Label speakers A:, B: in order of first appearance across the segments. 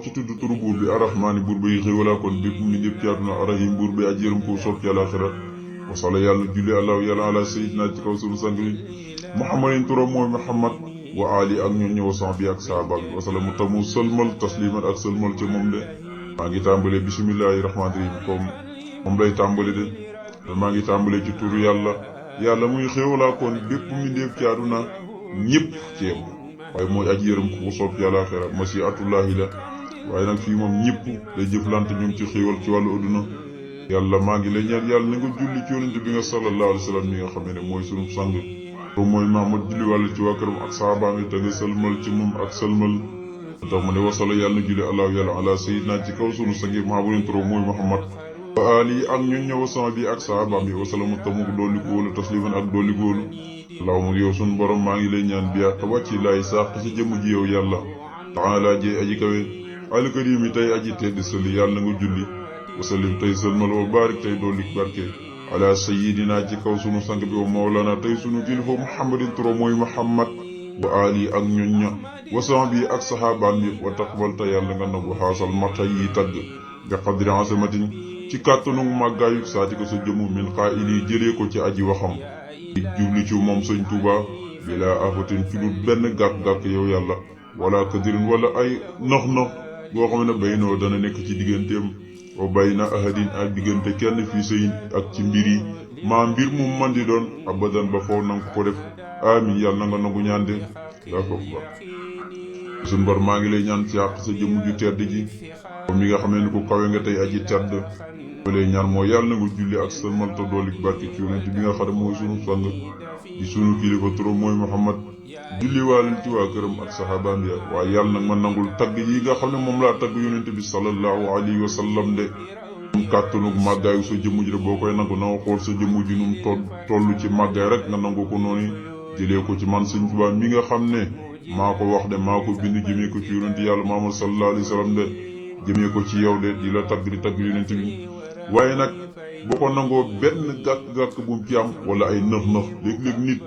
A: ci tudd turu buur bi arrahmaani buur bi xéewalaa kon bépp mi ñëpp ci àdduna arrahim buur bi aji yërëm ko soob ci àllaaxira wasala yàlla julli allahu yàlla ala sayidina ci kaw sunu sang bi muhammadin turam mooy muhammad wa ali ak ñoom ñëw sax bi ak saaba bi wasala mu tamu sëlmal tasliman ak sëlmal ci moom de maa ngi tàmbalee bisimillahi rahmaani rahim comme moom lay tàmbale de maa ngi tàmbalee ci turu yàlla muy xéewalaa kon bépp mi ñëpp ci àdduna ñëpp ci yem waaye mooy aji yërëm ko soob ci àllaaxira masiatullahi la waaye nag fii moom ñëpp lay jëflante ñoom ci xéewal ci wàllu adduna yàlla maa ngi lay ñaan yàlla na nga julli ci yonent bi nga sallallahu alayhi wa sallam mi nga xam ne mooy sunu sang to mooy Muhammad julli wàll ci waa këram ak saabaam yi te nga sëlmal ci moom ak sëlmal tax mu ne wasala yàlla na julli allahu yàlla ala sayyidina ci kaw sunu sang yi Muhammadin turo mooy Muhammad wa ali ak ñun ñëw sama bi ak saabaam yi wasala mu tamu dolli ko wóolu tasliman ak dolli ko wóolu allahumma yow sunu borom maa ngi lay ñaan biya te wàcci laay sàq ci jëmm ji yow yàlla taala jee aji kawe alkarim yi tey aji tedd sëli yàlla na nga julli wasallim tey sëlmal wa barik tey dolli barke ala sayidina ci kaw sunu sang bi wa mawlana tey sunu kilifa muhammadin turo mooy muhammad wa ali ak ñoñña wa sahbi ak sahabaam yi wa taqbal te yàlla nga nangu xaasal mata yi tagg bi qadri asamatin ci kàttanu màggaayu saati ko sa jëmu min qaa'ili jëlee ko ci aji waxam di jubli ci moom sëñ Tuuba bila afatin ci dul benn gàkk-gàkk yow yàlla wala kadirin wala ay nox boo xam ne baynoo dana nekk ci digganteem o bayna ahadin ak diggante kenn fii sëy ak ci mbir yi maa mbir mu man di doon abadan ba foofu nanga ko def amin yàlla na nga nangu ñaan de daa foofu ba suñ bor maa ngi lay ñaan ci àq sa jëmm ju tedd ji moom mi nga xam ne ko kawe nga tey aji tedd ma lay ñaan mooy yàlla na nga julli ak sëlmal te doolik barke ci yonent bi nga xam ne mooy sunu sang di sunu kilifa turam mooy Muhammad julli waalal ci waa këram ak saxaabaam ya waaye yàlla nag ma nangul tagg yi nga xam ne moom laa tagg yonent bi sallallahu alayhi wa sallam de mu kàttanug màggaayu sa jëmm ji de boo koy nangu na nga xool sa jëmm ji num toll ci màggaay rek nga nangu ko noonu jëlee ko ci man sëñ Tuubaa mi nga xam ne maa ko wax de maa ko bind jëmee ko ci yonent yàlla Muhammad sallallahu alayhi wa sallam de jëmee ko ci yow de di la tagg di tagg yonent bi waaye nag boo ko nangoo benn gàkk-gàkk bu mu ci am wala ay nëx-nëx léeg-léeg nit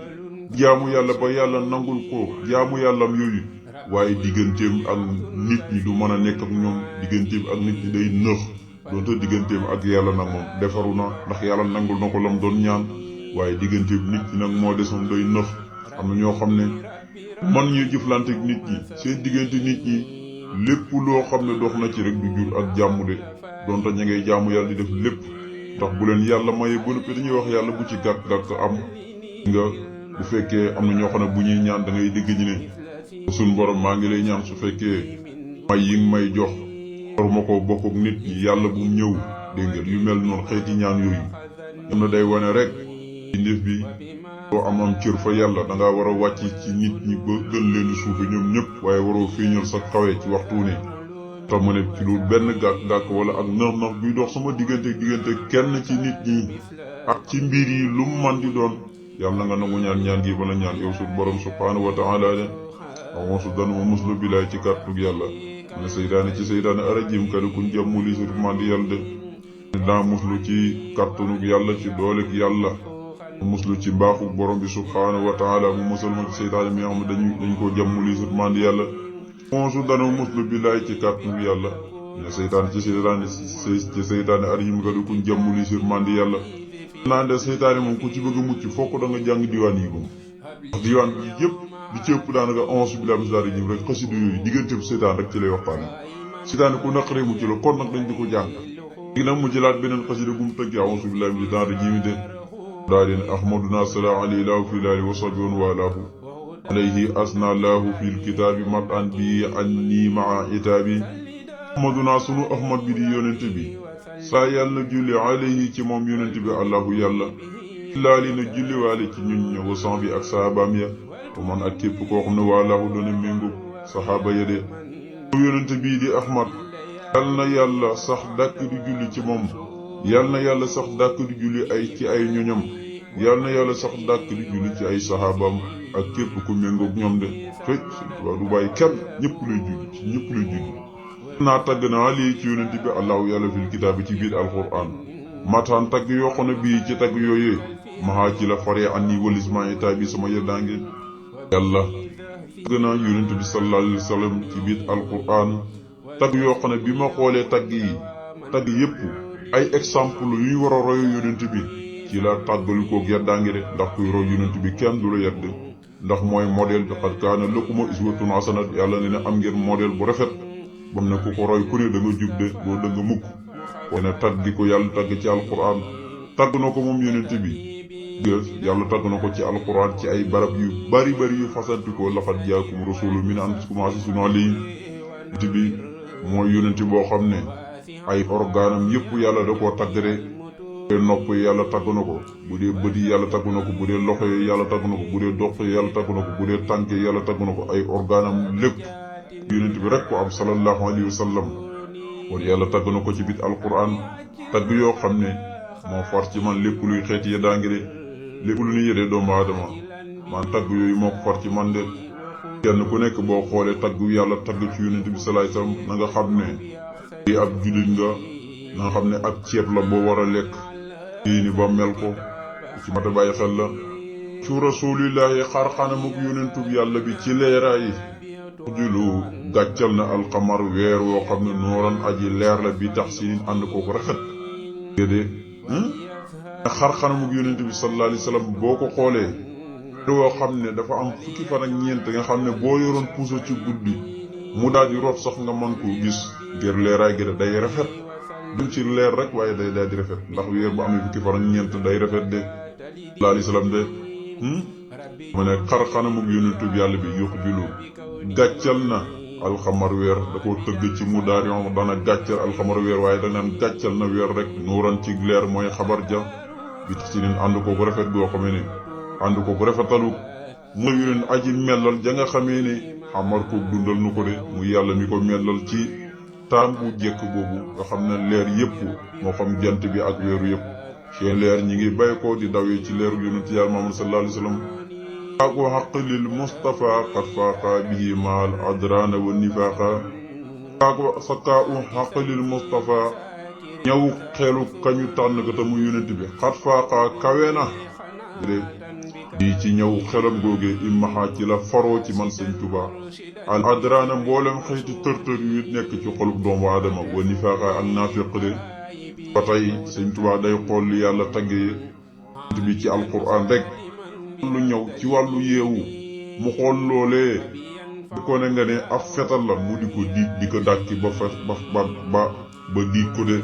A: jaamu yàlla ba yàlla nangul ko jaamu yàllam yooyu waaye digganteem ak nit ñi du mën a nekk ak ñoom digganteem ak nit ñi day nëx doonte digganteem ak yàlla nag moom defaru na ndax yàlla nangul na ko lam doon ñaan waaye digganteem nit ñi nag moo desoon day nëx am na ñoo xam ne man ñuy jëflante ak nit ñi seen diggante nit ñi lépp loo xam ne dox na ci rek du jur ak jàmm de doonte ña ngay jaamu yàlla di def lépp ndax bu leen yàlla maye ba noppi dañuy wax yàlla bu ci gàkk-gàkk am nga bu fekkee am na ñoo xam ne bu ñuy ñaan da ngay dégg ñu ne suñ borom maa ngi lay ñaan su fekkee may yi nga may jox war ma ko bokk ak nit ñi yàlla bu mu ñëw dégg nga yu mel noonu xeeti ñaan yooyu am na day wane rek ci ndef bi boo am cër fa yàlla da ngaa war a wàcc ci nit ñi ba gën leen suufe ñoom ñëpp waaye waroo feeñal sa kawe ci waxtu ne tax ma ne ci loolu benn gàkk-gàkk wala ak nax buy dox sama diggante kenn ci nit ñi ak ci mbir yi lu mu man di doon yàlla na nga nangu ñaan gi bala ñaan yow suñu borom subhaanahu wa ta'ala de amoon su danu ma muslu bilaay ci kàttug yàlla ne seytaane arajim kadi kuñ jàmmu li surement di yàlla de daa muslu ci kàttanug yàlla ci dooleg yàlla mu muslu ci mbaaxu borom bi subhaanahu wa ta'ala mu musal ma ci seytaane mi nga xam ne dañ ko jàmmu li surement di yàlla amoon su danu muslu bilaay ci kàttug yàlla ne seytaane arajim kadi kuñ jàmmu li surement di yàlla naan de seytaane moom ku ci bëgg a mucc fokk da nga jàng diwaan yi moom ndax diwaan bi yëpp di ci ëpp daanaka onze billahi mina shaytaani rajiim rek xasida yooyu diggante bu seytaan rek ci lay waxtaane seytaane ku naqaree mucc la kon nag dañ di ko jàng léegi nag mu jëlaat beneen xasida bu mu tëgg onze billahi mina shaytaani rajiim de daa deen ahmaduna sala alayhi laahu fi laali wa sahbihi wa walaahu alayhi asna laahu fil kitaabi mat an bi anni maa itaabi ahmaduna sunu ahmad bi di yonente bi saa yàlla na julli alayhi ci moom yonent bi allahu yàlla laali na julli waale ci ñun ña wasan bi ak sahabaam ya te man ak képp koo xam ne waalaahu doona méngoog sahaaba ya de yonent bii di ahmad yal na yàlla sax dàkk di julli ci moom yal na yàlla sax dàkk di julli ci ay ñoñam yal na yàlla sax dàkk di julli ci ay sahabaam ak képp ku méngoog ñoom de fekk waa du bàyyi kenn ñëpp lay julli naa tagg naa lii ci yonent bi allahu yàlla fil kitaab bi ci biir alquran mataan tagg yoo xam ne bii ci tagg yooyee maxaa ci la faree anni walisma itaab bi sama yeddaange yàlla tagg naa yonent bi sallallahu alayhi wa sallam ci biir alquran tagg yoo xam ne bi ma xoolee tagg yépp ay exemple yu ñu war a royo yonent bi ci la tàggali koog yeddaangi de ndax kuy roy yonent bi kenn du la yedd ndax mooy modèle bi qad kaana lakum uswatun hasanat yàlla ne am ngeen modèle bu rafet bam ne ku ko roy ku ne da nga jub de doo da nga mukk wane tagg gi ko yàlla tagg ci alquran tagg na ko moom yonent bi yàlla tagg na ko ci alquran ci ay barab yu bari yu fasantikoo laqad jaakum rasulun min anfusikum azizun alayhi bi mooy yonent boo xam ne ay organam yépp yàlla da koo tagg de bu dee nopp yi yàlla tagg na ko bu dee bët yi yàlla tagg na ko bu dee loxo yi yàlla tagg na ko bu dee doq yi yàlla tagg na ko bu dee tànk yi yàlla tagg na ko ay organam lépp yonent bi rek ko am sallallahu alayhi wa sallam kon yàlla tagg na ko ci biir alquran tagg yoo xam ne moo far ci man lépp luy xeeti yeddaangi de lépp lu ñu yedee doomu aadama man tagg yooyu moo ko far ci man de kenn ku nekk boo xoolee tagg yàlla tagg ci yonent bi sallallahu alayhi wa sallam na nga xam ne di ab jullit nga na nga xam ne ab ceeb la boo war a lekk ni ba mel ko ci mata bàyyi xel la su rasulillahi xar xanamuk yonentub yàlla bi ci leeraay julu gàccal na alxamar weer woo xam ne nooran aji leer la bi tax si ànd kooku rafet déedé xar xanamuk yonent bi sallallahu alayhi wasallam boo ko xoolee woo xam ne dafa am fukki fan ak ñeent nga xam ne boo yoroon puso ci guddi mu daal di root sax nga mën koo gis ngir leeraay gi day rafet duñ ci leer rek waaye day daal di rafet ndax weer bu amee fukki fan ak ñeent day rafet de sallallahu alayhi wasallam de mu ne xar xanamuk yonent bi yàlla bi yokk julu gàccal na alxamar weer da koo tëgg ci mu daari dana gàccal alxamar weer waaye da naan gàccal na weer rek nuuran ci leer mooy xabar ja bi tax ci nin ànd ko bu rafet goo xamee ne ànd ko bu rafetalu mooy leen aji mellal ja nga xamee ne xamar ko dundal nu ko de muy yàlla mi ko mellal ci taam bu jekk boobu nga xam ne leer yépp moo xam jant bi ak weeru yépp seen leer ñi ngi bay ko di dawee ci leeru yonent yàlla Muhammad sallallahu alayhi wasallam ko xaq lil Mustafa qad faaqa bihi maal adrana wa nifaqa ko sakka u xaq lil Mustafa ñëw xelu kañu tànn ko te mu yonent bi qad faaqa kawe na di ci ñëw xelam googe immaha ci la faroo ci man sëñ Tuba al adrana mboolem xëyti tërtër yu nekk ci xolub doomu aadama wa nifaqa ak naafiq de ba tey sëñ Tuba day xool li yàlla taggee bi ci alquran rek lu ñëw ci wàllu yeewu mu xool loolee bu ko ne nga ne ab fetal la mu di ko di ko dàkki ba diig ko de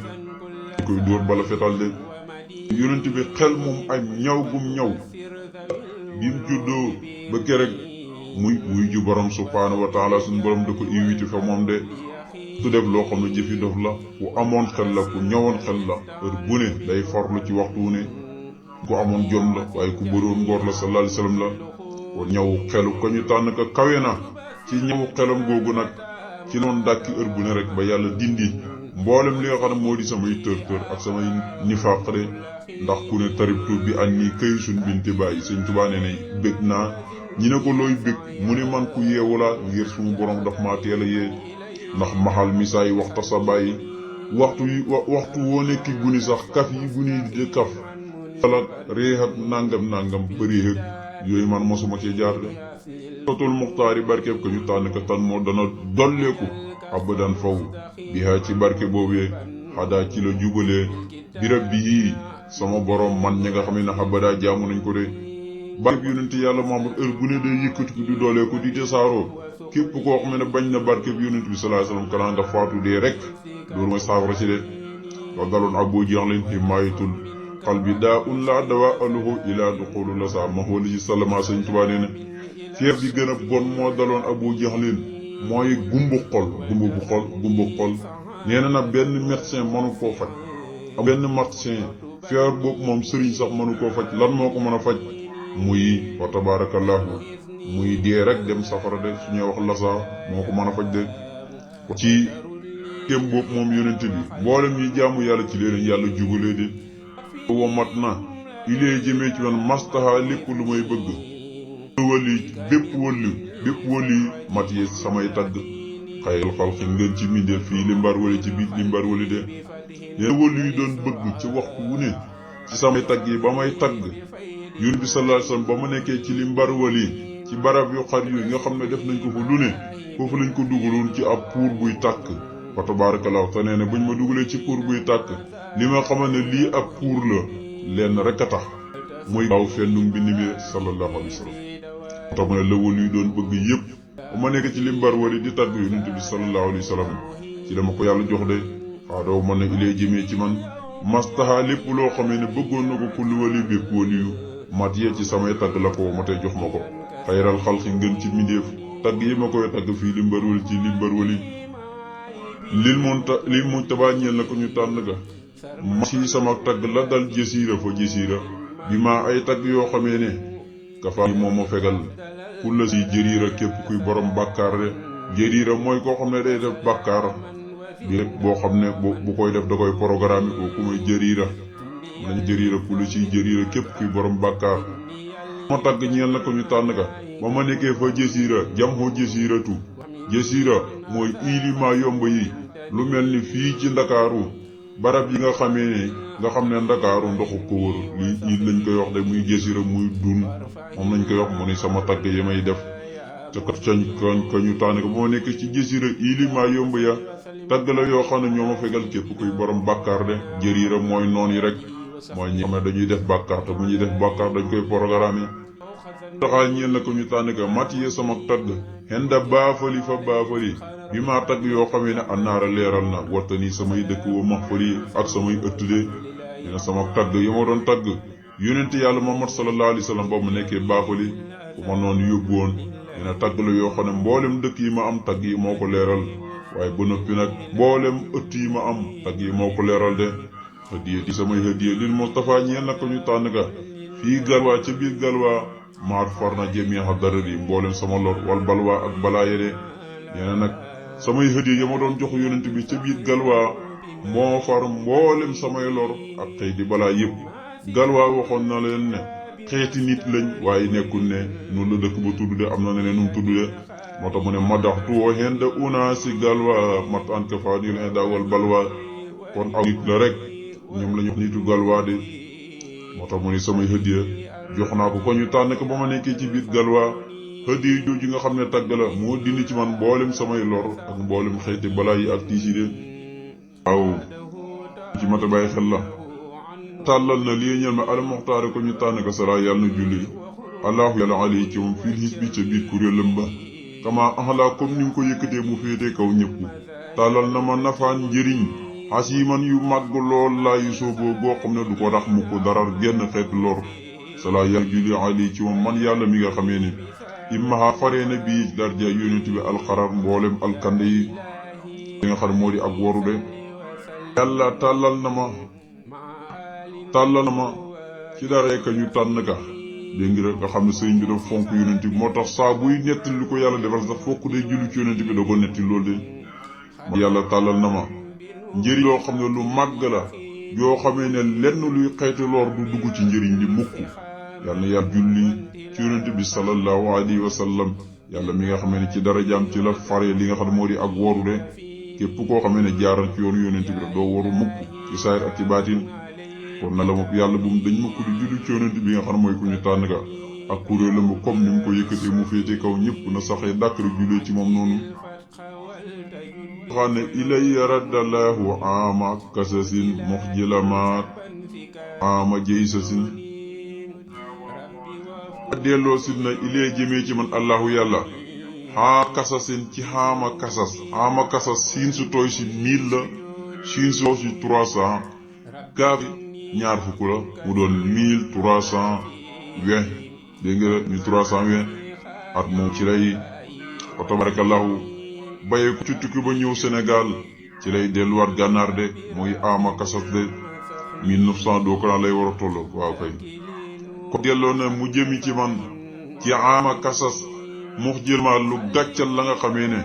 A: di koy dóor bala fetal de yonent bi xel moom ay ñaw gum ñaw bim juddoo ba kerek muy ju borom subhaanahu wa taala suñu borom da ko invité fa moom de su def loo xam ne jëfi dof la ku amoon xel la ku ñawoon xel la heure bu ne day forlu ci waxtu wu ne ku amoon jom la waaye ku bëroon ngor la sallallahu alayhi wasallam la ko ñaw xelu ko ñu tànn ko kawe na ci ñaw xelam googu nag ci noonu dàkki heure bu ne rek ba yàlla dindi mboolem li nga xam ne moo di samay tër ak samay nifaaq de ndax ku ne taribtu bi an nii këy suñ binti bàyyi sëñ Tuubaa nee ne bég naa ñi ne ko looy bég mu ne man ku yeewu la ngir suñu borom daf maa teel a yee ndax maxal misaay waxta sa bàyyi waxtu woo nekki guni sax kaf yi guni di kaf wala réexat nangam bëri hëg yooyu man mosuma ci jaar de sotul muxtaari barkeeb ko ñu tànn ka tan moo dana dolleeku abadan faw bi haa ci barke boobee xadaa ci la jubalee birab bi sama borom man ña nga xam ne xabadaa jaamu nañ ko de barke bi yonent yàlla Muhammad heure bu ne day yëkkatiku di dooleeku di tasaaroo képp koo xam ne bañ na barke bi yonent bi sallallahu alayhi wasallam kanaa nga faatu dee rek loolu mooy saafara ci de wa daloon Abu Jahl himayatul qalbi daa un la dawa aluhu ila duxulu la sa ma xooli ci sallama sëñ Tuubaa nee na fier bi gën a bon moo daloon Abu Jahlin mooy gumbu xol nee na nag benn médecin mënu koo faj benn médecin fier boobu moom sëriñ sax mënu koo faj lan moo ko mën a faj muy wa tabarakallahu muy dee rek dem safara de su ñuy wax lasa moo ko mën a faj de ci kem boobu moom yonent bi mboolem yi jaamu yàlla ci leen yàlla jubalee de womat na ilee jëmee ci man mastaha lépp lu may bëgg wali bépp wali mat yi samay tagg xayal xalqi ngeen ci mindee fii li mbar wali ci biit li mbar wali de yéen wali yi doon bëgg ci waxtu wu ne ci samay tagg yi ba may tagg yonent bi sallallahu alayhi wasallam ba ma nekkee ci li mbar wali ci barab yu xar yu nga xam ne def nañ ko fa lu ne foofu lañ ko dugaloon ci ab puur buy tàkk fa tabarakallahu te nee na buñ ma dugalee ci pour buy tàkk li ma xamal ne lii ab pour la lenn rek a tax muy baaw fennu mbind mi sallallahu alayhi wa sallam tax mu ne la wal yu doon bëgg yëpp bu ma nekk ci limbar wari di tàgg yonent bi sallallahu alayhi wa sallam ci dama ko yàlla jox de xaadoo mën na ilee jëmee ci man mastaha lépp loo xamee ne bëggoon na ko kulli wali bépp waliyu mat yee ci samay tagg la ko ma tey jox ma ko xayral xalqi ngën ci mbindéef tagg yi ma koy tagg fii limbar wali ci limbar wali lil muñ tabaa ñeel na ko ñu tànn ga ma ci sama tagg la dal jësiira fa jësiira bi ma ay tagg yoo xamee ne kafa moom ma fegal kulla si jëriira képp kuy borom bàkkaar de jëriira mooy koo xam ne day def bàkkaar bi rek boo xam ne bu koy def da koy programme ko ku may jëriira nañ jëriira kulla si jëriira képp kuy borom bàkkaar ma tagg ñeel na ko ñu tànn ga ba ma nekkee fa jësiira jam xoo jësiiratu jësiira mooy ilima yomb yi lu mel ni fii ci ndakaaru barab yi nga xamee ne nga xam ne ndakaaru ndoxu ko wër lii lañ koy wax de muy jësiira muy dun moom lañ koy wax mu ni sama tagg yi may def te kat ka ñu tànn ko ba ma nekk ci jësiira ilima yomb ya tagg la yoo xam ne ñoo ma fegal képp kuy borom bàkkaar de jëriira mooy noon yi rek mooy ñi xam ne dañuy def bàkkaar te bu ñuy def bàkkaar dañ koy programme taxaa ñeel na ko ñu tànn ka matiye sama tagg xenda baafali fa baafali bi maa tagg yoo xamee ne annaara leeral na wartani samay dëkk wa maxfali ak samay ëtt de dina sama tagg yi ma doon tagg yonent yàlla Muhammad sallallahu alayhi wa sallam ba mu nekkee baafali bu ma noonu yóbbu woon dina tagg la yoo xam ne mboolem dëkk yi ma am tagg yi moo ko leeral waaye ba noppi nag mboolem ëtt yi ma am tagg yi moo ko leeral de hadiya di samay hadiya lil Mustafa ñeel na ko ñu tànn ka fii galwaa ca biir galwaa maar far na jamiha darari mboolem sama lor wal balwaa ak balaa yede nee nag samay hadiya ya ma doon jox yonent bi ca biir galwaa moo far mboolem samay lor ak xëy di balaa yëpp galwaa waxoon na leen ne xeeti nit lañ waaye nekkul ne noonu la dëkk ba tudd de am na ne nu mu tudd de moo tax mu ne madaxtu woo henda una si galwaa mat an ka faa niil henda wal balwaa kon aw nit la rek ñoom la ñu nitu galwaa de moo tax mu ne samay hadiya jox naa ko ñu tànn ko ba ma nekkee ci biir galwaa hadiya jooju nga xam ne tagg la moo dindi ci man mboolem samay lor ak mboolem xeeti balaa yi ak tiisi de waaw ci mata bàyyi xel la tàllal na lii ñel ma al muxtaare ko ñu tànn ko sala yàlla na julli allahu yàlla alayhi ci moom fii his bi ca biir kuréelam ba kama axlaa comme ni nga ko yëkkatee mu féete kaw ñëpp tàllal na ma nafaan njëriñ xasiman yu màgg lool laa yu sooboo boo xam ne du ko rax mu ko darar genn xeet lor sala yàlla julli alayhi ci moom man yàlla mi nga xamee ne immaha faree na bii darja yonent bi alxarar mboolem alkande yi li nga xam ne moo di ak waru de yàlla tàllal na ma ci dara ka ñu tànn ka dégg nga xam ne sëriñ bi dafa fonk yonent bi moo tax saa buy netti lu ko yàlla defal sax fokk day julli ci yonent bi da ko netti loolu de yàlla tàllal na ma njëriñ loo xam ne lu màgg la yoo xamee ne lenn luy xeeti lor du dugg ci njëriñ li mukk yàlla na yàlla julli ci yonent bi sallallahu alayhi wa sallam yàlla mi nga xamee ne ci darajaam ci la fare li nga xam ne moo di ak woru de képp koo xamee ne jaaral ci yoonu yonent bi rek doo waru mukk ci saayir ak ci baatin kon na la ma yàlla bu mu dañ mukk di julli ci yonent bi nga xam ne mooy ku ñu tànn ga ak kuréelam comme ni mu ko yëkkatee mu féete kaw ñëpp na saxee dàkk rek jullee ci moom noonu xam ne ilayya raddallahu ama kasasin muxjilamaat ama jeysasin delloo sit na ilee jëmee ci man allahu yàlla xaa kasasin ci xaama kasas siin su tooy si 1000 la siin su tooy si 300 gaafi ñaar fukk la mu doon 1320 dégg nga 1320 at moom ci lay wa tabarakallahu baye ko ci tukki ba ñëw Sénégal ci lay delluwaat gànnaar de muy ama kasas de 1900 doo ko lay war a toll waaw kay ko delloo na mu jëmi ci man ci ama kasas mux jël ma lu gàccal la nga xamee ne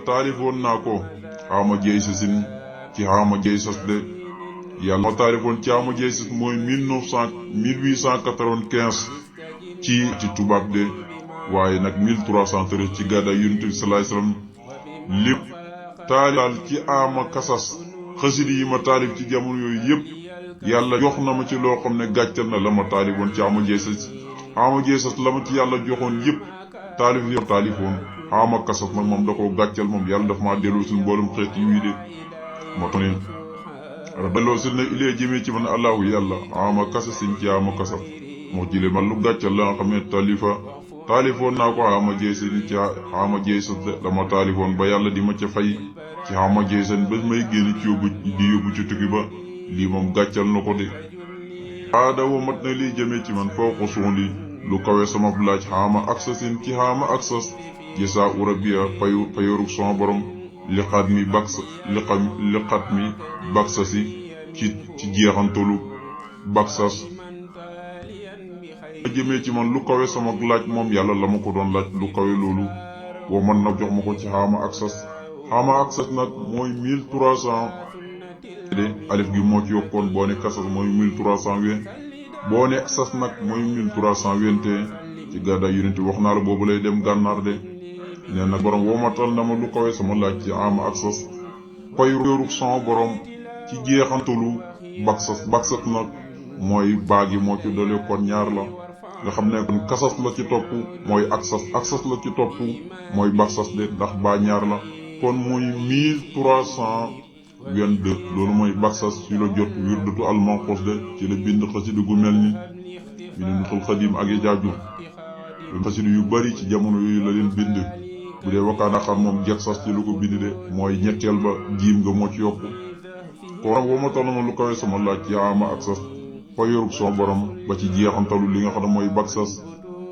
A: taalifoon naa ko xaama jeey sasin ci xaama jeey sas de yàlla ma taalifoon ci xaama jeey sas mooy 1895 ci tubaab de waaye nag 1313 ci gàddaay yonent bi sallallahu alayhi wasallam lépp taalifal ci ama kasas xasida yi ma taalif ci jamono yooyu yëpp yàlla jox na ma ci loo xam ne gàccal na la ma taalifoon ci ama jeey sas la ma ci yàlla joxoon yëpp taalifoon xaama kasas nag moom da koo gàccal moom yàlla daf maa delloo sil mboolem xeet yi wii de moo tax ne delloo sil ne ilee jëmee ci man allahu yàlla xaama kasasin ci xaama kasas moo jële man lu gàccal la nga xam ne taalifoon naa ko xaama jeesin ci xaama jeesas de dama taalifoon ba yàlla di ma ca fay ci xaama jeesin ba may génn ci yóbbu ci tukki ba lii moom gàccal na ko de aada wo mat na lii jëmee ci man foo ko suundi lu kawe sama laaj xaama aksasin ci xaama aksas jësaa urabiya payoruk sama borom liqat mi baksasi ci jeexantalu baksas jëmee ci man lu kawe sama laaj moom yàlla la ma ko doon laaj lu kawe loolu boo mën na jox ma ko ci xaama aksas nag mooy 1300 de alif gi moo ci yokkoon boo ne kasas mooy 1320 boo ne sas nag mooy 1321 ci gàddaay yonent wax naa la boobu lay dem gànnaar de nee na borom womatal na ma lu kawe sama laaj ci xaama aksas payoruk sama borom ci jeexantalu baksas nag mooy baagi moo ci doole kon ñaar la nga xam ne kon kasas la ci topp mooy aksas la ci topp mooy baksas de ndax baa ñaar la kon mooy 1322 loolu mooy baksas ci la jot wirdatu almanqus de ci la bind xasida gu mel ni Minanul Xadim ak yi jaaju xasida yu bari ci jamono yooyu la leen bind bu dee wakkaana xam moom jaksas ci lu ko bind de mooy ñetteel ba jiim nga moo ci yokk kon woo ma toll na lu kawe sama laaj ci ama aksas payoruk son borom ba ci jeexantalu li nga xam ne mooy baksas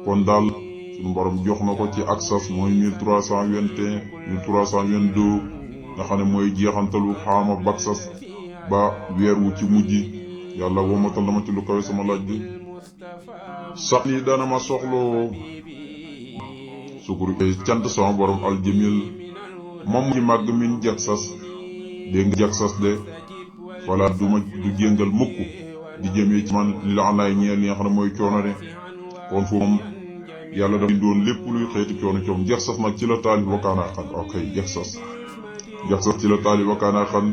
A: kon daal suñu borom jox na ko ci aksas mooy 1321 1322 nga xam ne mooy jeexantalu xaama baksas ba weer wu ci mujj yàlla womatal na ma ci lu kawe sama laaj bi sax ni dana ma soxloo sukuru cant sama borom aljamil moom ci màgg min jaksas dégg nga jaksas de wala du jéngal mukk di jëmee ci man li la laay ñeel li nga xam ne mooy coono de kon foofu moom yàlla dafa doon lépp luy xeeti coono jaksas nag ci la taalif wakaana xan ok jaksas ci la taalif wakaana xan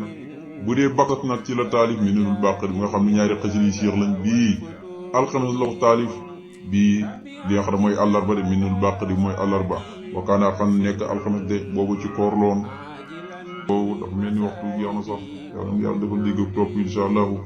A: bu dee baksas nag ci la taalif Minanul Baqi bi nga xam ne ñaari xasida yi siix lañ bii alxames la ko taalif bii li nga xam ne mooy àllarba de Minanul Baqi di mooy àllarba wakaana xan nekk alxames de boobu ci koor loon boobu dafa mel ni waxtu jeex na sax yàlla defal dégg topp insha allahu